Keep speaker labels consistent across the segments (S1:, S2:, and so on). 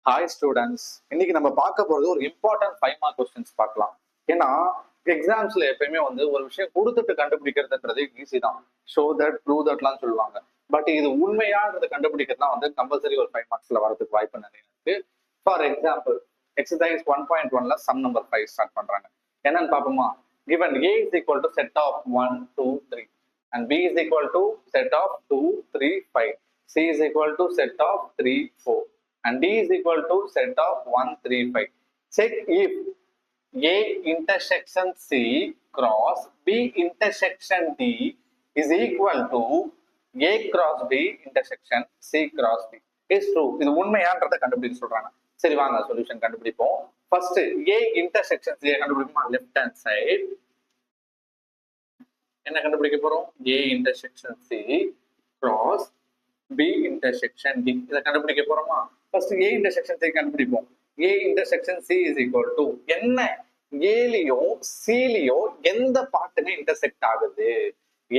S1: Hi students, இன்னைக்கு நம்ம பார்க்க போறது ஒரு இம்பார்ட்டன்ட் 5 மார்க் கொஸ்டின்ஸ் பார்க்கலாம். ஏன்னா எக்ஸாம்ஸ்ல எப்பயுமே ஒரு விஷயம் கொடுத்துட்டு கண்டுபிடிக்கிறதுன்றது ஈஸி தான். ஷோ தட், ப்ரூவ் தட்லாம் சொல்லுவாங்க. பட் இது உண்மையானதை கண்டுபிடிக்கிறதுலாம் கம்பல்சரி ஒரு 5 மார்க்ஸ்ல வரதுக்கு வாய்ப்பு நிறைய இருக்கு. ஃபார் எக்ஸாம்பிள், எக்ஸசைஸ் 1.1ல சம் நம்பர் 5 ஸ்டார்ட் பண்றாங்க. என்னன்னு பார்ப்போமா? given a is equal to set of 1 2 3 and b is equal to set of 2 3 5, c is equal to set of 3 4 and d is equal to set of 1 3 5. Check if a intersection c cross b intersection d is equal to a cross b intersection c cross d is true. இது உண்மையான்றதை கண்டுபிடிக்க சொல்றாங்க. சரி, வாங்க solution கண்டுபிடிப்போம். First a intersection c கண்டுபிடிப்போமா? Left hand side என்ன கண்டுபிடிக்க போறோம்? a intersection c cross b intersection d இத கண்டுபிடிக்க போறோமா? ஃபர்ஸ்ட் a intersection c கண்டுபிடிப்போம். a intersection c is equal to என்ன? a லயும் c லயும் எந்த பார்ட்டுமே இன்டர்செக்ட் ஆகுது?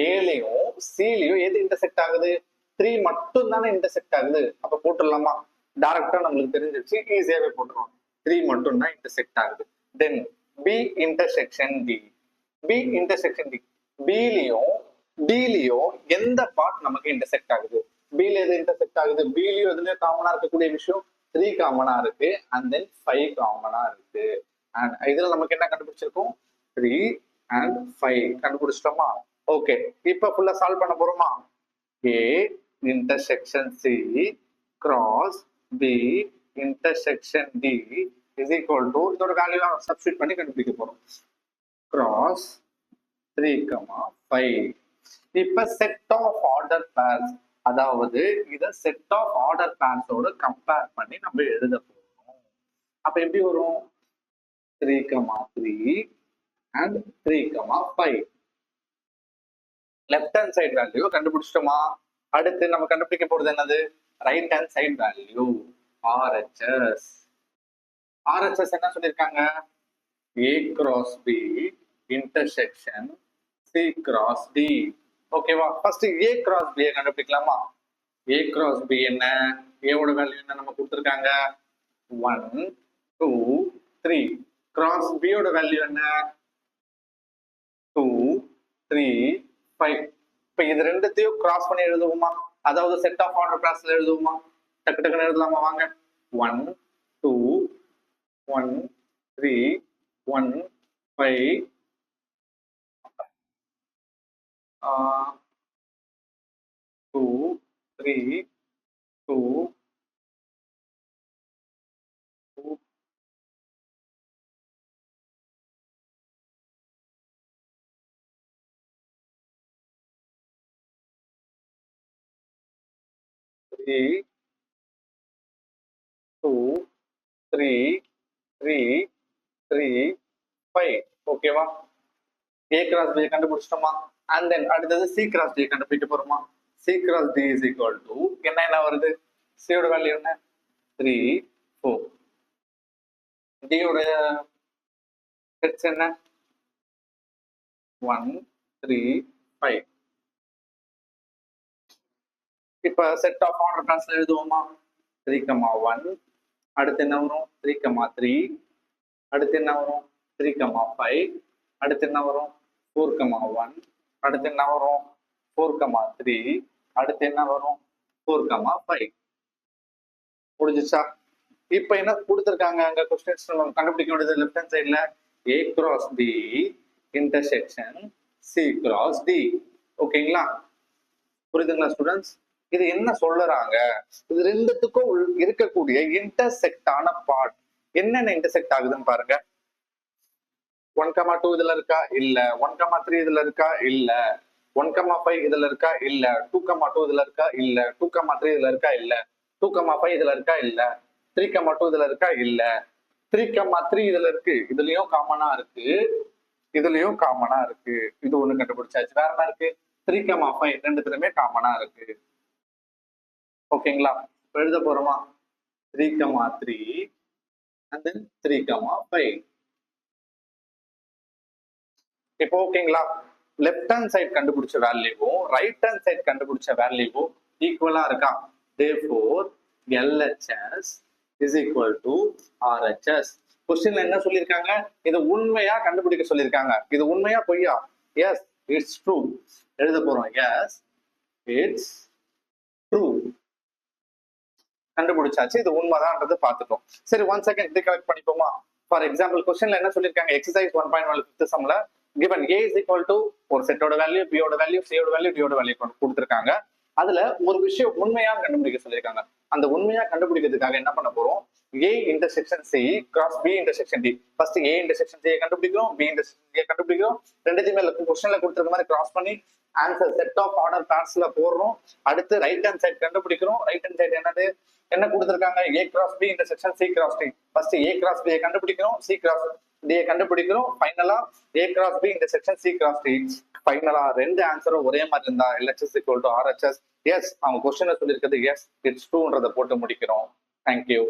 S1: a லயும் c லயும் எது இன்டர்செக்ட் ஆகுது? 3 மட்டும் தானே இன்டர்செக்ட் ஆகுது. அப்ப போட்டுடலாமா? டைரக்டா நம்மளுக்கு தெரிஞ்சிருச்சு, ஈஸியாவே போட்டுருவோம். 3 மட்டும் தான் இன்டர்செக்ட் ஆகுது. தென் b intersection d, b intersection d, b லயும் d லயும் எந்த பார்ட் நமக்கு இன்டர்செக்ட் ஆகுது? b ல எது இன்டர்செக்ட் ஆகுது? b லயும் எதுலயும் காமனா இருக்கக்கூடிய விஷயம் 3 காமனா இருக்கு and then 5 காமனா இருக்கு. and இதுல நமக்கு என்ன கண்டுபிடிச்சிருக்கோம்? 3 and 5 கண்டுபிடிச்சிட்டோமா? ஓகே, இப்ப ஃபுல்லா சால்வ் பண்ண போறோமா? a intersection c cross b intersection d is equal to இதோட வேல்யூ சப்ஸ்டிட்யூட் பண்ணி கண்டுபிடிக்க போறோம். cross 3, 5. இப்ப செட் ஆஃப் ஆர்டர் பேர்ஸ், அதாவது இத செட் ஆஃப் ஆர்டர் பேர்ஸோட கம்பேர் பண்ணி நம்ம எழுத போறோம். அப்ப எப்படி வரும்? 3, 3 and 3, 5. Left hand side value கண்டுபிடிச்சிட்டோமா? அடுத்து நம்ம கண்டுபிடிக்க போறது என்னது? Right hand side value RHS. RHS என்ன சொல்லிருக்காங்க? a cross b intersection c cross d. ஓகேவா? First a cross b கண்டுபிடிக்கலாமா? a cross b என்ன? a ஓட வேல்யூ என்ன நம்ம கொடுத்திருக்காங்க? 1 2 3. cross b ஓட வேல்யூ என்ன? 2 3 5. இப்ப இது ரெண்டுத்தையும் கிராஸ் பண்ணி எழுதுவோமா? அதாவது செட் ஆஃப் ஆர்டர் கிளாஸ்ல எழுதுவோமா? டக்கு டக்குன்னு எழுதலாமா? வாங்க. 1 2 1 3 1 5 2 3 2 2 3 2 3 3 3 5. ஓகேவா? a cross b கண்டுபிடிச்சிட்டோமா? and then அடுத்தது c cross d கண்டுபிடிக்க போறோமா? c cross d is equal to என்ன வருது? c ஓட வேல்யூ என்ன? 3 4. d ஓட செட்ஸ் என்ன? 1 3 5. இப்ப செட் ஆஃப் ஆர்டர் கிளாஸ்ல எழுதுவோமா? 3, 1. அடுத்து என்ன வரும்? 3, 3. அடுத்து என்ன வரும்? 3, 5. அடுத்து என்ன வரும்? 4, 1. அடுத்து என்ன வரும்? 4, 3. அடுத்து என்ன வரும்? 4, 5. முடிஞ்சிச்சா? இப்ப என்ன கொடுத்திருக்காங்க அங்க क्वेश्चंस நம்ம கண்டுபிடிக்க வேண்டியது லெஃப்ட் ஹேண்ட் சைடுல a cross b intersection c cross d. ஓகேங்களா? புரியுதுங்களா ஸ்டூடண்ட்ஸ்? இது என்ன சொல்றாங்க? இது ரெண்டுத்துக்கும் இருக்கக்கூடிய இன்டர்செக்ட் ஆன பார்ட் என்னென்ன இன்டர்செக்ட் ஆகுதுன்னு பாருங்க. 1, 2 இதுல இருக்கா? இல்ல. 1, 3 இதுல இருக்கா? இல்ல. 1, 5 இதுல இருக்கா? இல்ல. 2, 2 இதுல இருக்கா? இல்ல. 2, 3 இதுல இருக்கா? இல்ல. 2, 5 இதுல இருக்கா? இல்ல. 3, 2 இதுல இருக்கா? இல்ல. 3, 3 இதுல இருக்கு. இதுலயும் காமனா இருக்கு, இதுலயும் காமனா இருக்கு. இது ஒண்ணு கண்டுபிடிச்சாச்சு. வேற என்ன இருக்கு? 3, 5 ரெண்டுத்துலயுமே காமனா இருக்கு. ஓகேங்களா? எழுத போறோமா? 3, 3 and then 3, 5. இப்போ ஓகேங்களா? லெஃப்ட் ஹேண்ட் சைடு கண்டுபிடிச்ச வேல்யூவும் ரைட் ஹேண்ட் சைடு கண்டுபிடிச்ச வேல்யூவும் ஈக்குவலா இருக்கா? therefore LHS is equal to RHS. கொஸ்டின்ல என்ன சொல்லியிருக்காங்க? இது உண்மையா கண்டுபிடிக்க சொல்லியிருக்காங்க. இது உண்மையா பொய்யா? எஸ் இட்ஸ் ட்ரூ எழுத போறோம். எஸ் இட்ஸ் ட்ரூ கண்டுபிடிச்சாச்சு. இது உண்மைதான்றது பார்த்துட்டோம். சரி, 1 செகண்ட் ரீகலெக்ட் பண்ணிப்போமா? ஃபார் எக்ஸாம்பிள் கொஸ்டின்ல என்ன சொல்லியிருக்காங்க? Exercise 1.1 5th சம்ல given a is equal to ஒரு செட்டோட வேல்யூ, b ஓட வேல்யூ, c ஓட வேல்யூ, d ஓட வேல்யூ கொடுத்திருக்காங்க. அதுல ஒரு விஷயம் உண்மையா கண்டுபிடிக்க சொல்லியிருக்காங்க. அந்த உண்மையா கண்டுபிடிக்கிறதுக்காக என்ன பண்ண போறோம்? a intersection c cross b intersection d. First a intersection c கண்டுபிடிக்கிறோம், b இன்டர்செக்ஷன் c கண்டுபிடிக்கிறோம். ரெண்டுத்தையுமே கொஸ்டின்ல கொடுத்திருக்க மாதிரி கிராஸ் பண்ணி ஆன்சர் செட் ஆஃப் ஆர்டர் பேர்ஸ்ல போடுறோம். அடுத்து ரைட் ஹேண்ட் சைடு கண்டுபிடிக்கிறோம். ரைட் ஹேண்ட் சைடு என்னது? என்ன கொடுத்திருக்காங்க? a cross b intersection c cross d. First a cross b கண்டுபிடிக்கிறோம், c கிராஸ் d கண்டுபிடிக்கிறோம். ஃபைனலா a cross b intersection c cross d. ஃபைனலா ரெண்டு ஆன்சரும் ஒரே மாதிரி இருந்தா LHS equal to RHS. Yes, அவங்க கொஸ்டின்ல சொல்லியிருக்கிறது எஸ் இட்ஸ் ட்ரூன்றதை போட்டு முடிக்கிறோம். தேங்க்யூ.